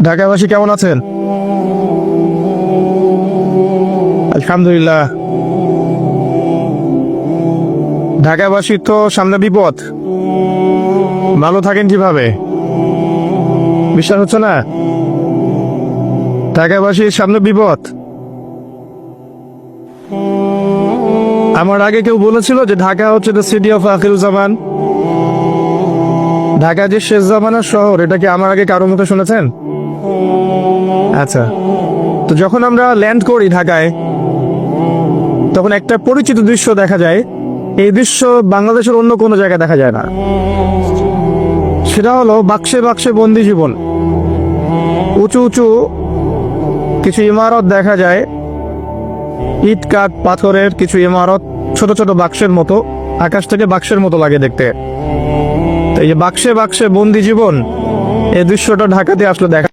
ঢাকাবাসী কেমন আছেন? আলহামদুলিল্লাহ। ঢাকাবাসীর তো সামনে বিপদ, ভালো থাকেন কিভাবে? বিশ্বাস হচ্ছে না? ঢাকাবাসীর সামনে বিপদ। আমার আগে কেউ বলেছিল যে ঢাকা হচ্ছে the city of Akhiruzzaman, Dhaka যে শেষ জামানার শহর। এটা কি আমার আগে কারোর মুখে শুনেছেন? আচ্ছা, তো যখন আমরা ল্যান্ড করি ঢাকায়, তখন একটা পরিচিত দৃশ্য দেখা যায়। এই দৃশ্য বাংলাদেশের অন্য কোনো জায়গায় দেখা যায় না। সেটা হলো বাক্সে বাক্সে বন্দি জীবন। উঁচু উঁচু কিছু ইমারত দেখা যায়, ইট কাঠ পাথরের কিছু ইমারত, ছোট ছোট বাক্সের মতো, আকাশ থেকে বাক্সের মতো লাগে দেখতে। তো এই যে বাক্সে বাক্সে বন্দি জীবন, এই দৃশ্যটা ঢাকাতে আসলে দেখা